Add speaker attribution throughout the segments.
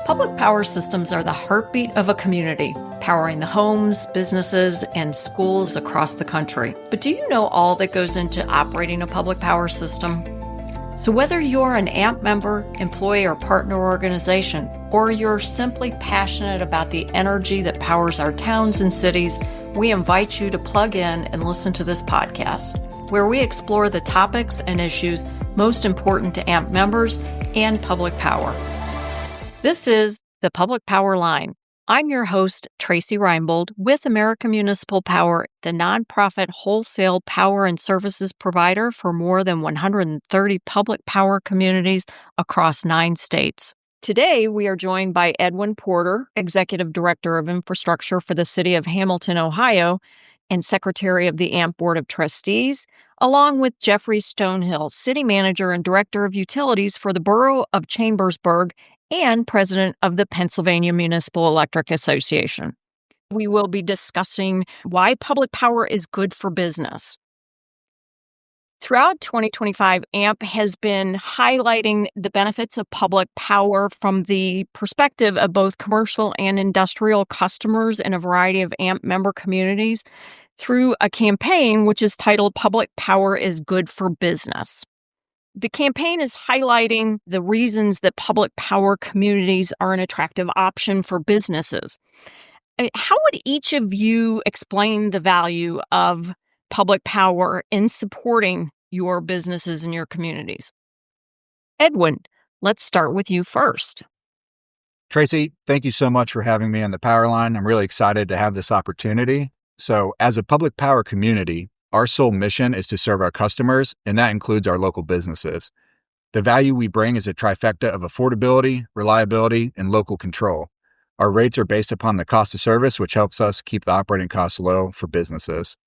Speaker 1: Public power systems are the heartbeat of a community, powering the homes, businesses, and schools across the country. But do you know all that goes into operating a public power system? So whether you're an AMP member, employee, or partner organization, or you're simply passionate about the energy that powers our towns and cities, we invite you to plug in and listen to this podcast, where we explore the topics and issues most important to AMP members and public power. This is the Public Power Line. I'm your host, Tracy Reinbold, with American Municipal Power, the nonprofit wholesale power and services provider for more than 130 public power communities across 9 states. Today, we are joined by Edwin Porter, Executive Director of Infrastructure for the City of Hamilton, Ohio, and Secretary of the AMP Board of Trustees, along with Jeffrey Stonehill, City Manager and Director of Utilities for the Borough of Chambersburg and President of the Pennsylvania Municipal Electric Association. We will be discussing why public power is good for business. Throughout 2025, AMP has been highlighting the benefits of public power from the perspective of both commercial and industrial customers in a variety of AMP member communities through a campaign which is titled Public Power is Good for Business. The campaign is highlighting the reasons that public power communities are an attractive option for businesses. How would each of you explain the value of public power in supporting your businesses and your communities? Edwin, let's start with you first.
Speaker 2: Tracy, thank you so much for having me on the Power Line. I'm really excited to have this opportunity. So, as a public power community, our sole mission is to serve our customers, and that includes our local businesses. The value we bring is a trifecta of affordability, reliability, and local control. Our rates are based upon the cost of service, which helps us keep the operating costs low for businesses.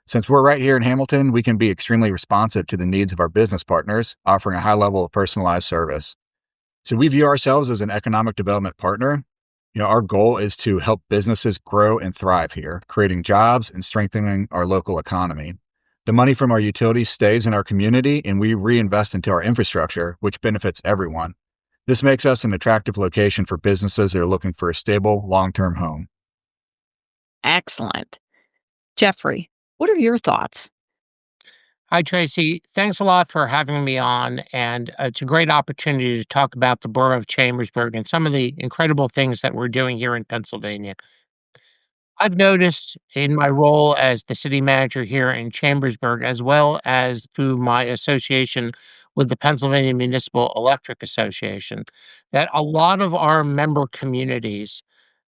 Speaker 2: Since we're right here in Hamilton, we can be extremely responsive to the needs of our business partners, offering a high level of personalized service. So we view ourselves as an economic development partner. Our goal is to help businesses grow and thrive here, creating jobs and strengthening our local economy. The money from our utilities stays in our community, and we reinvest into our infrastructure, which benefits everyone. This makes us an attractive location for businesses that are looking for a stable, long-term home.
Speaker 1: Excellent. Jeffrey, what are your thoughts?
Speaker 3: Hi, Tracy. Thanks a lot for having me on, and it's a great opportunity to talk about the Borough of Chambersburg and some of the incredible things that we're doing here in Pennsylvania. I've noticed in my role as the city manager here in Chambersburg, as well as through my association with the Pennsylvania Municipal Electric Association, that a lot of our member communities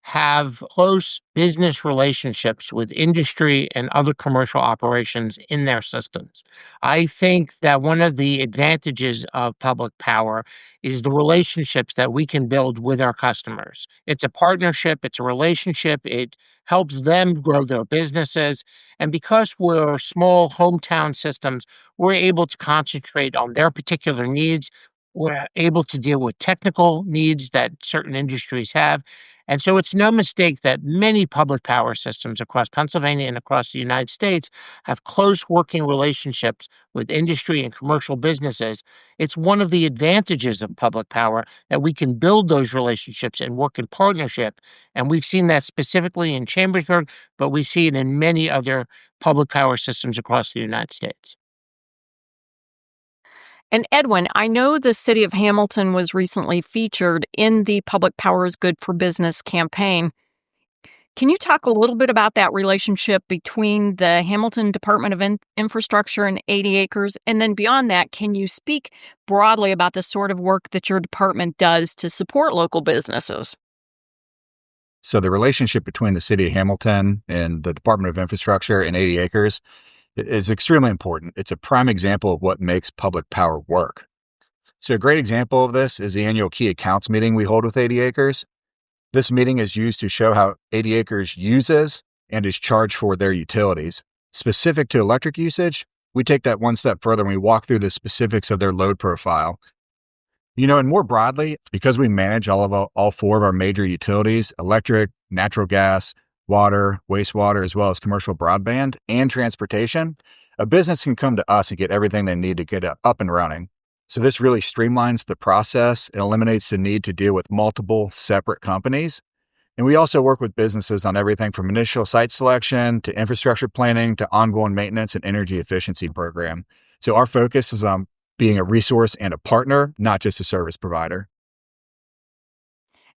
Speaker 3: have close business relationships with industry and other commercial operations in their systems. I think that one of the advantages of public power is the relationships that we can build with our customers. It's a partnership, it's a relationship, it helps them grow their businesses. And because we're small hometown systems, we're able to concentrate on their particular needs. We're able to deal with technical needs that certain industries have. And so it's no mistake that many public power systems across Pennsylvania and across the United States have close working relationships with industry and commercial businesses. It's one of the advantages of public power that we can build those relationships and work in partnership. And we've seen that specifically in Chambersburg, but we see it in many other public power systems across the United States.
Speaker 1: And Edwin, I know the City of Hamilton was recently featured in the Public Power is Good for Business campaign. Can you talk a little bit about that relationship between the Hamilton Department of Infrastructure and 80 Acres? And then beyond that, can you speak broadly about the sort of work that your department does to support local businesses?
Speaker 2: So the relationship between the City of Hamilton and the Department of Infrastructure and 80 Acres is extremely important. It's a prime example of what makes public power work. So a great example of this is the annual key accounts meeting we hold with 80 Acres. This meeting is used to show how 80 Acres uses and is charged for their utilities. Specific to electric usage, we take that one step further and we walk through the specifics of their load profile. And more broadly, because we manage all 4 of our major utilities, electric, natural gas, water, wastewater, as well as commercial broadband and transportation, a business can come to us and get everything they need to get up and running. So this really streamlines the process and eliminates the need to deal with multiple separate companies. And we also work with businesses on everything from initial site selection to infrastructure planning to ongoing maintenance and energy efficiency program. So our focus is on being a resource and a partner, not just a service provider.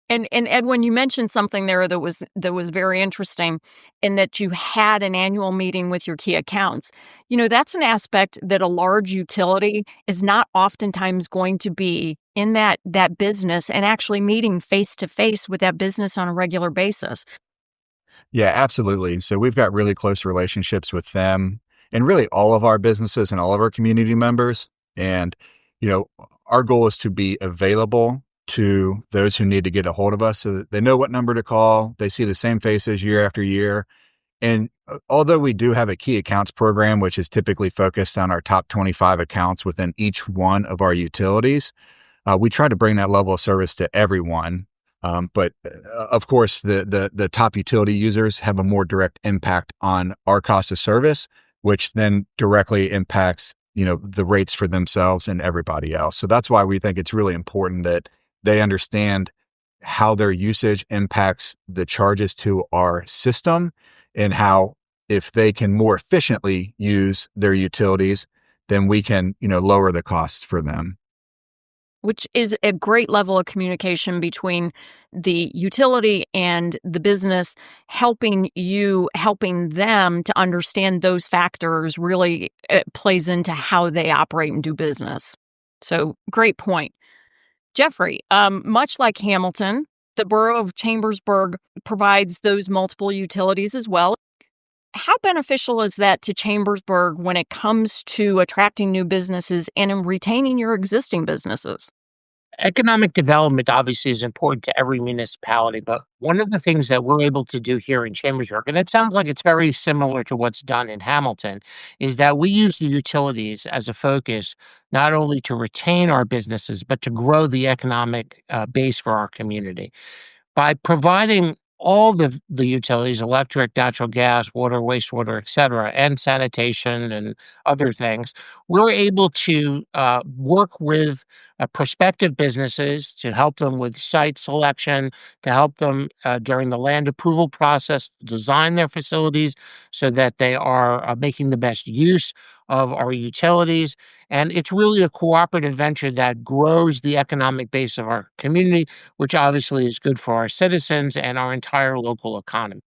Speaker 1: And Edwin, you mentioned something there that was very interesting, in that you had an annual meeting with your key accounts. That's an aspect that a large utility is not oftentimes going to be in that business and actually meeting face to face with that business on a regular basis.
Speaker 2: Yeah, absolutely. So we've got really close relationships with them and really all of our businesses and all of our community members. And, you know, our goal is to be available to those who need to get a hold of us so that they know what number to call. They see the same faces year after year. And although we do have a key accounts program, which is typically focused on our top 25 accounts within each one of our utilities, we try to bring that level of service to everyone. But of course, the top utility users have a more direct impact on our cost of service, which then directly impacts the rates for themselves and everybody else. So that's why we think it's really important that they understand how their usage impacts the charges to our system, and how if they can more efficiently use their utilities, then we can lower the costs for them.
Speaker 1: Which is a great level of communication between the utility and the business, helping them to understand those factors really plays into how they operate and do business. So, great point. Jeffrey, much like Hamilton, the Borough of Chambersburg provides those multiple utilities as well. How beneficial is that to Chambersburg when it comes to attracting new businesses and in retaining your existing businesses?
Speaker 3: Economic development obviously is important to every municipality, but one of the things that we're able to do here in Chambersburg, and it sounds like it's very similar to what's done in Hamilton, is that we use the utilities as a focus, not only to retain our businesses, but to grow the economic base for our community by providing all the utilities, electric, natural gas, water, wastewater, et cetera, and sanitation and other things. We're able to work with prospective businesses to help them with site selection, to help them during the land approval process, design their facilities so that they are making the best use of our utilities. And it's really a cooperative venture that grows the economic base of our community, which obviously is good for our citizens and our entire local economy.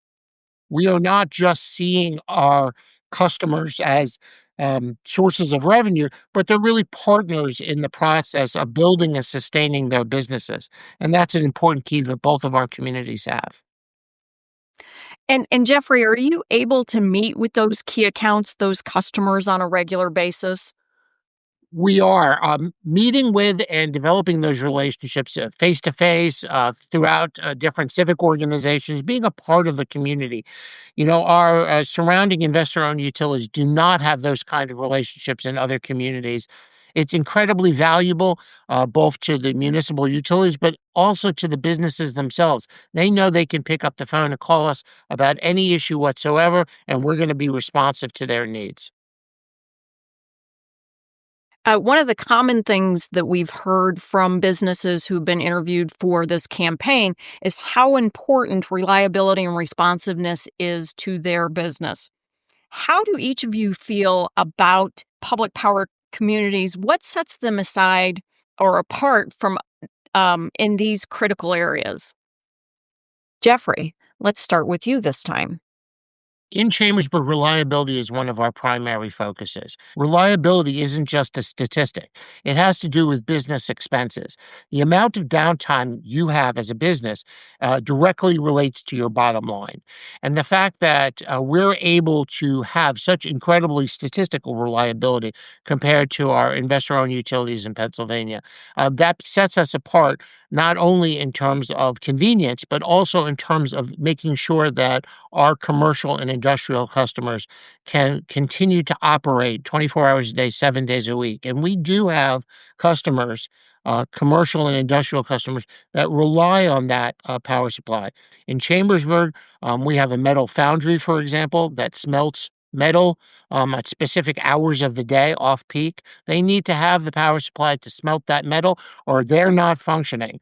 Speaker 3: We are not just seeing our customers as sources of revenue, but they're really partners in the process of building and sustaining their businesses. And that's an important key that both of our communities have.
Speaker 1: And Jeffrey, are you able to meet with those key accounts, those customers on a regular basis?
Speaker 3: We are meeting with and developing those relationships face to face throughout different civic organizations, being a part of the community. Our surrounding investor owned utilities do not have those kind of relationships in other communities. It's incredibly valuable both to the municipal utilities, but also to the businesses themselves. They know they can pick up the phone and call us about any issue whatsoever, and we're going to be responsive to their needs.
Speaker 1: One of the common things that we've heard from businesses who've been interviewed for this campaign is how important reliability and responsiveness is to their business. How do each of you feel about public power communities? What sets them aside or apart from in these critical areas? Jeffrey, let's start with you this time.
Speaker 3: In Chambersburg, reliability is one of our primary focuses. Reliability isn't just a statistic. It has to do with business expenses. The amount of downtime you have as a business directly relates to your bottom line. And the fact that we're able to have such incredibly statistical reliability compared to our investor-owned utilities in Pennsylvania, that sets us apart not only in terms of convenience, but also in terms of making sure that our commercial and industrial customers can continue to operate 24 hours a day, 7 days a week. And we do have customers, commercial and industrial customers, that rely on that power supply. In Chambersburg, we have a metal foundry, for example, that smelts metal at specific hours of the day off peak. They need to have the power supply to smelt that metal or they're not functioning.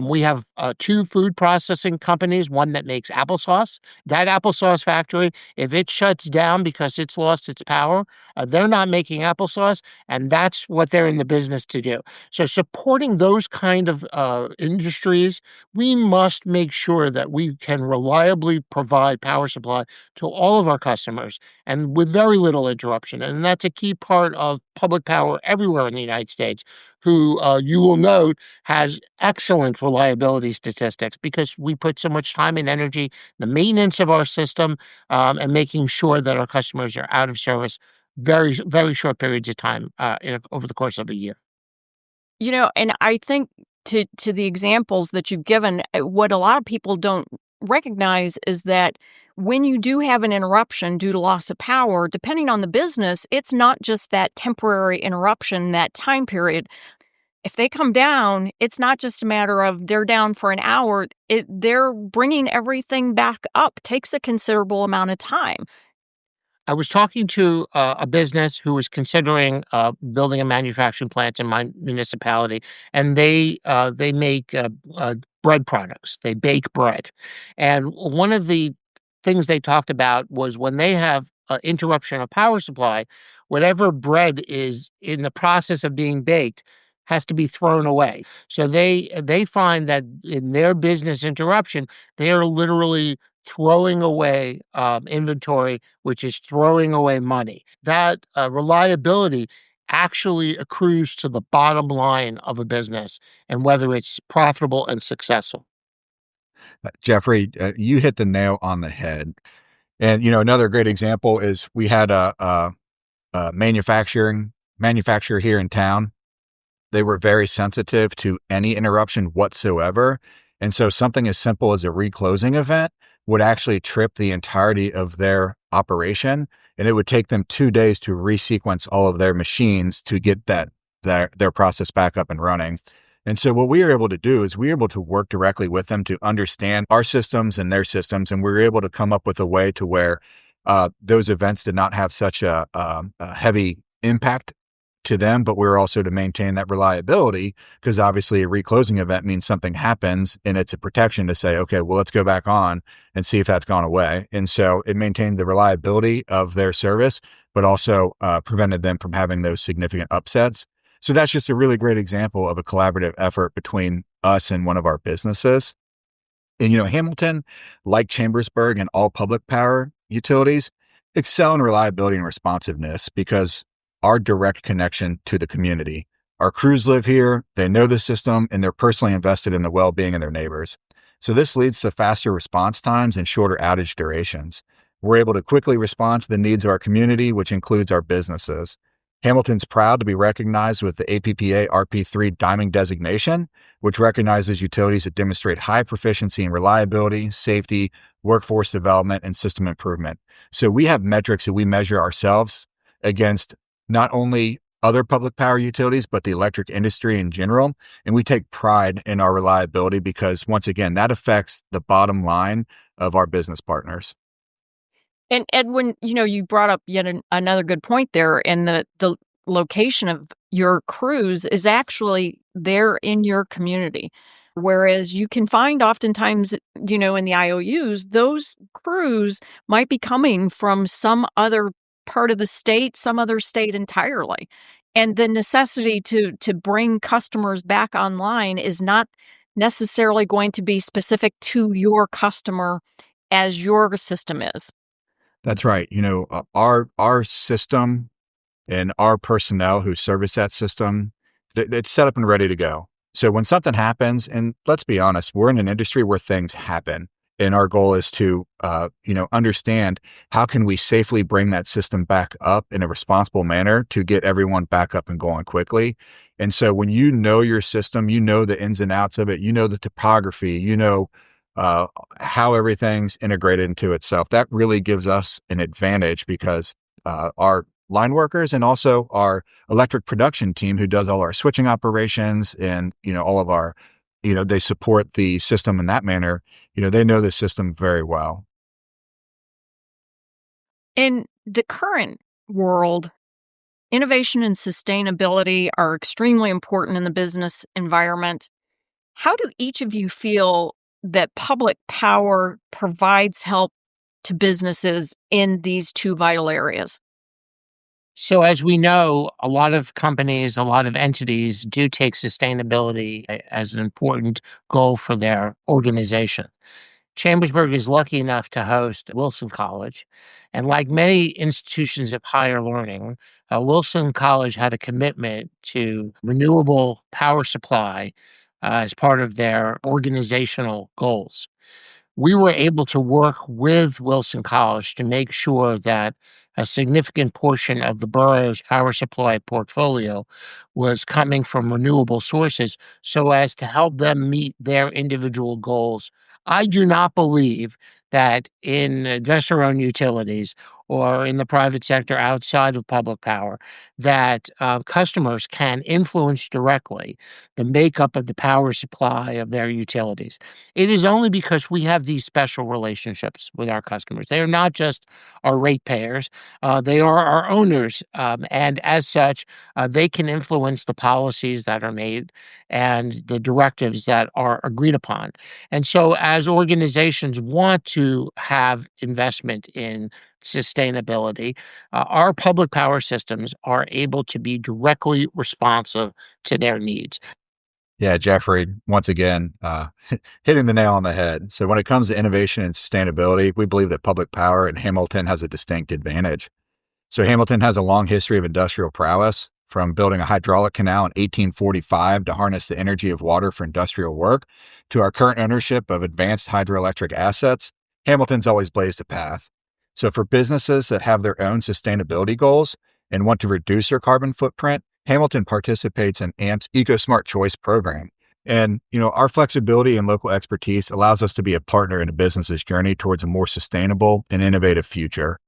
Speaker 3: We have two food processing companies, one that makes applesauce. That applesauce factory, if it shuts down because it's lost its power, they're not making applesauce, and that's what they're in the business to do. So supporting those kind of industries, we must make sure that we can reliably provide power supply to all of our customers and with very little interruption. And that's a key part of public power everywhere in the United States, who you will note has excellent reliability statistics because we put so much time and energy in the maintenance of our system and making sure that our customers are out of service very, very short periods of time over the course of a year.
Speaker 1: And I think to the examples that you've given, what a lot of people don't recognize is that when you do have an interruption due to loss of power, depending on the business, it's not just that temporary interruption, that time period. If they come down, it's not just a matter of they're down for an hour. They're bringing everything back up. Takes a considerable amount of time.
Speaker 3: I was talking to a business who was considering building a manufacturing plant in my municipality, and they make bread products. They bake bread, and one of the things they talked about was when they have interruption of power supply, whatever bread is in the process of being baked has to be thrown away. So they find that in their business interruption, they are literally throwing away inventory, which is throwing away money. That reliability actually accrues to the bottom line of a business and whether it's profitable and successful.
Speaker 2: Jeffrey, you hit the nail on the head. And another great example is we had a manufacturer here in town. They were very sensitive to any interruption whatsoever. And so something as simple as a reclosing event would actually trip the entirety of their operation. And it would take them 2 days to resequence all of their machines to get their process back up and running. And so what we were able to do is we were able to work directly with them to understand our systems and their systems. And we were able to come up with a way to where those events did not have such a heavy impact to them, but we were also to maintain that reliability because obviously a reclosing event means something happens and it's a protection to say, okay, well, let's go back on and see if that's gone away. And so it maintained the reliability of their service, but also prevented them from having those significant upsets. So that's just a really great example of a collaborative effort between us and one of our businesses. And, Hamilton, like Chambersburg and all public power utilities, excel in reliability and responsiveness because our direct connection to the community. Our crews live here, they know the system, and they're personally invested in the well-being of their neighbors. So this leads to faster response times and shorter outage durations. We're able to quickly respond to the needs of our community, which includes our businesses. Hamilton's proud to be recognized with the APPA RP3 Diamond designation, which recognizes utilities that demonstrate high proficiency in reliability, safety, workforce development, and system improvement. So we have metrics that we measure ourselves against not only other public power utilities, but the electric industry in general. And we take pride in our reliability because, once again, that affects the bottom line of our business partners.
Speaker 1: And Edwin, you brought up yet another good point there, and the location of your crews is actually there in your community. Whereas you can find oftentimes, in the IOUs, those crews might be coming from some other part of the state, some other state entirely. And the necessity to bring customers back online is not necessarily going to be specific to your customer as your system is.
Speaker 2: That's right. Our system and our personnel who service that system, it's set up and ready to go. So when something happens, and let's be honest, we're in an industry where things happen. And our goal is to, understand how can we safely bring that system back up in a responsible manner to get everyone back up and going quickly. And so when you know your system, you know the ins and outs of it, you know the topography, how everything's integrated into itself. That really gives us an advantage because our line workers and also our electric production team who does all our switching operations and, all of our, they support the system in that manner. They know the system very well.
Speaker 1: And the current world, innovation and sustainability are extremely important in the business environment. How do each of you feel that public power provides help to businesses in these two vital areas?
Speaker 3: So, as we know, a lot of companies, a lot of entities do take sustainability as an important goal for their organization. Chambersburg is lucky enough to host Wilson College. And like many institutions of higher learning, Wilson College had a commitment to renewable power supply as part of their organizational goals. We were able to work with Wilson College to make sure that a significant portion of the borough's power supply portfolio was coming from renewable sources so as to help them meet their individual goals. I do not believe that in investor-owned utilities or in the private sector outside of public power, that customers can influence directly the makeup of the power supply of their utilities. It is only because we have these special relationships with our customers. They are not just our ratepayers, they are our owners. And as such, they can influence the policies that are made and the directives that are agreed upon. And so, as organizations want to have investment in sustainability, our public power systems are able to be directly responsive to their needs.
Speaker 2: Yeah, Jeffrey, once again, hitting the nail on the head. So, when it comes to innovation and sustainability, we believe that public power in Hamilton has a distinct advantage. So, Hamilton has a long history of industrial prowess, from building a hydraulic canal in 1845 to harness the energy of water for industrial work, to our current ownership of advanced hydroelectric assets. Hamilton's always blazed a path. So, for businesses that have their own sustainability goals and want to reduce their carbon footprint, Hamilton participates in AMP's EcoSmart Choice program. And, our flexibility and local expertise allows us to be a partner in a business's journey towards a more sustainable and innovative future.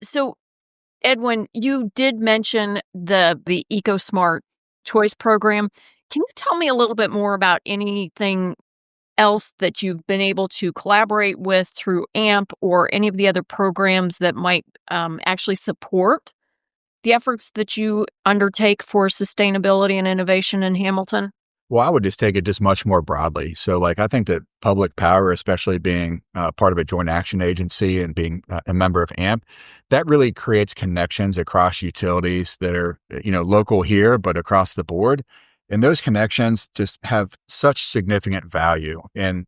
Speaker 1: So Edwin, you did mention the EcoSmart Choice program. Can you tell me a little bit more about anything else that you've been able to collaborate with through AMP or any of the other programs that might actually support the efforts that you undertake for sustainability and innovation in Hamilton?
Speaker 2: Well, I would just take it just much more broadly. So, I think that public power, especially being part of a joint action agency and being a member of AMP, that really creates connections across utilities that are, local here, but across the board. And those connections just have such significant value. And,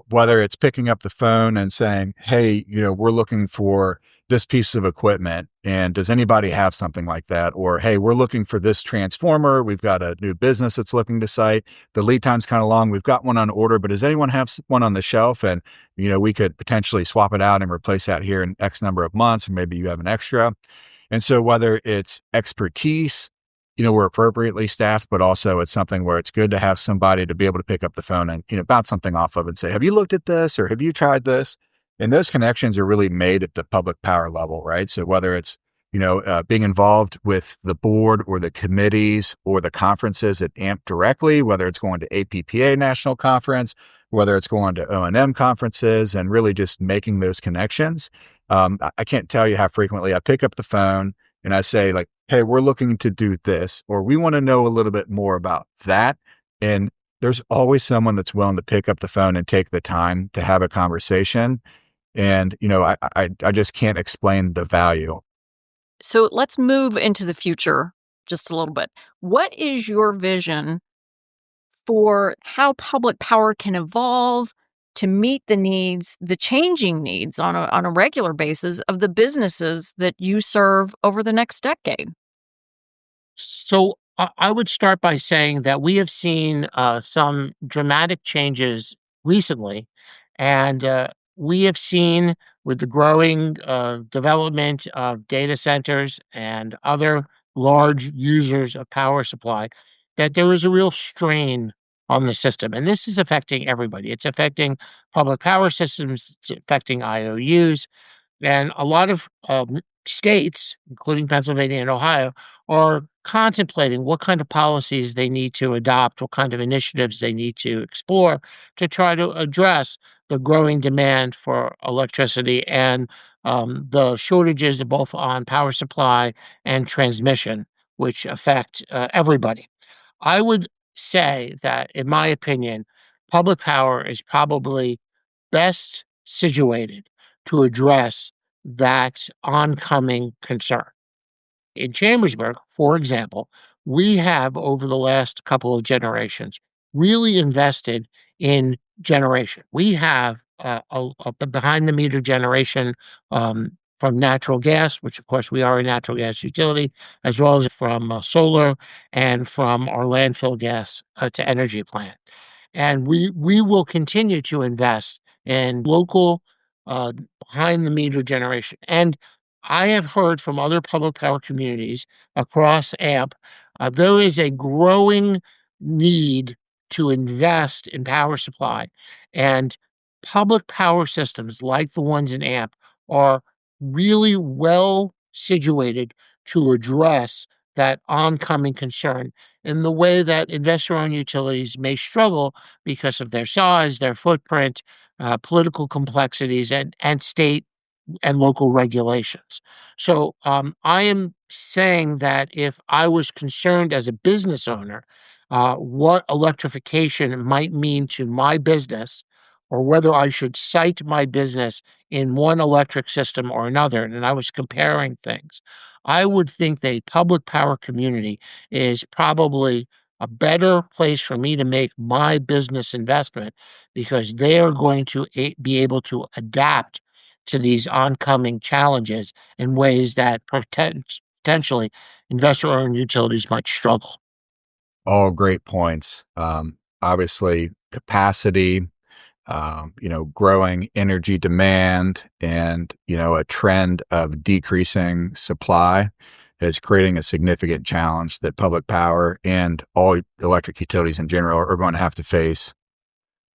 Speaker 2: whether it's picking up the phone and saying, hey, we're looking for this piece of equipment. And does anybody have something like that? Or, hey, we're looking for this transformer. We've got a new business that's looking to site. The lead time's kind of long. We've got one on order, but does anyone have one on the shelf? And, we could potentially swap it out and replace that here in X number of months, or maybe you have an extra. And so whether it's expertise, we're appropriately staffed, but also it's something where it's good to have somebody to be able to pick up the phone and, bounce something off of and say, have you looked at this or have you tried this? And those connections are really made at the public power level, right? So whether it's, being involved with the board or the committees or the conferences at AMP directly, whether it's going to APPA National Conference, whether it's going to O&M conferences and really just making those connections. I can't tell you how frequently I pick up the phone and I say hey, we're looking to do this, or we want to know a little bit more about that. And there's always someone that's willing to pick up the phone and take the time to have a conversation. And, I just can't explain the value.
Speaker 1: So let's move into the future just a little bit. What is your vision for how public power can evolve to meet the needs, the changing needs on a regular basis of the businesses that you serve over the next decade?
Speaker 3: So I would start by saying that we have seen some dramatic changes recently, and we have seen with the growing development of data centers and other large users of power supply that there is a real strain on the system. And this is affecting everybody. It's affecting public power systems, it's affecting IOUs, and a lot of states, including Pennsylvania and Ohio, are contemplating what kind of policies they need to adopt, what kind of initiatives they need to explore to try to address the growing demand for electricity and the shortages both on power supply and transmission, which affect everybody. I would say that, in my opinion, public power is probably best situated to address that oncoming concern. In Chambersburg, for example, we have over the last couple of generations really invested in generation. We have a behind the meter generation from natural gas, which of course we are a natural gas utility, as well as from solar and from our landfill gas to energy plant. And we will continue to invest in local uh, behind the meter generation. And I have heard from other public power communities across AMP, there is a growing need to invest in power supply. And public power systems like the ones in AMP are really well situated to address that oncoming concern in the way that investor-owned utilities may struggle because of their size, their footprint, political complexities, and state and local regulations. So I am saying that if I was concerned as a business owner, what electrification might mean to my business, or whether I should site my business in one electric system or another, and I was comparing things, I would think that a public power community is probably a better place for me to make my business investment because they are going to be able to adapt to these oncoming challenges in ways that potentially investor-owned utilities might struggle.
Speaker 2: All great points. Obviously, capacity, growing energy demand, and a trend of decreasing supply is creating a significant challenge that public power and all electric utilities in general are going to have to face.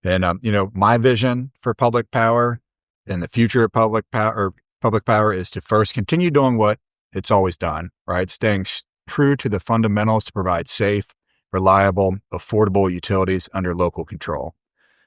Speaker 2: And my vision for public power and the future of public power is to first continue doing what it's always done, right? Staying true to the fundamentals to provide safe, reliable, affordable utilities under local control.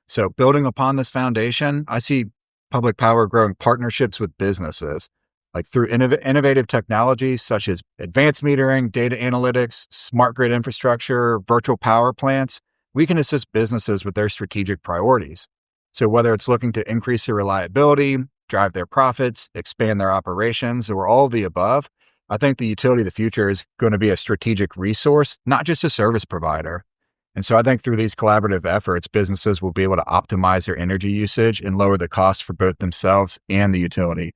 Speaker 2: So building upon this foundation, I see public power growing partnerships with businesses, like through innovative technologies such as advanced metering, data analytics, smart grid infrastructure, virtual power plants. We can assist businesses with their strategic priorities. So whether it's looking to increase their reliability, drive their profits, expand their operations, or all of the above, I think the utility of the future is going to be a strategic resource, not just a service provider. And so I think through these collaborative efforts, businesses will be able to optimize their energy usage and lower the cost for both themselves and the utility.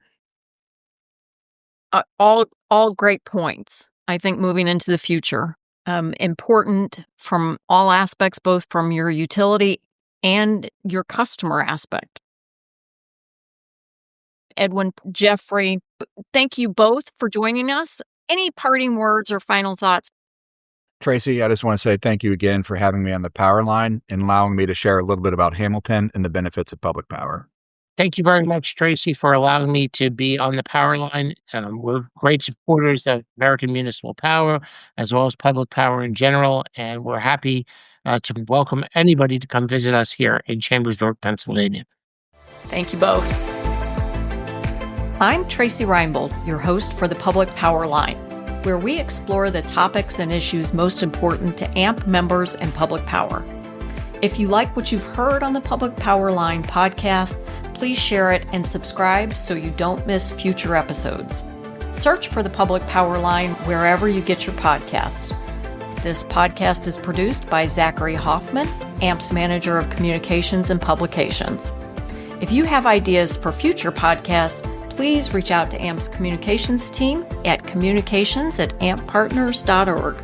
Speaker 1: All great points. I think moving into the future, important from all aspects, both from your utility and your customer aspect. Edwin, Jeffrey, thank you both for joining us. Any parting words or final thoughts?
Speaker 2: Tracy, I just want to say thank you again for having me on the Power Line and allowing me to share a little bit about Hamilton and the benefits of public power.
Speaker 3: Thank you very much, Tracy, for allowing me to be on the Power Line. We're great supporters of American Municipal Power, as well as public power in general, and we're happy to welcome anybody to come visit us here in Chambersburg, Pennsylvania.
Speaker 1: Thank you both. I'm Tracy Reinbold, your host for the Public Power Line, where we explore the topics and issues most important to AMP members and public power. If you like what you've heard on the Public Power Line podcast, please share it and subscribe so you don't miss future episodes. Search for the Public Power Line wherever you get your podcasts. This podcast is produced by Zachary Hoffman, AMP's Manager of Communications and Publications. If you have ideas for future podcasts, please reach out to AMP's communications team at communications@amppartners.org.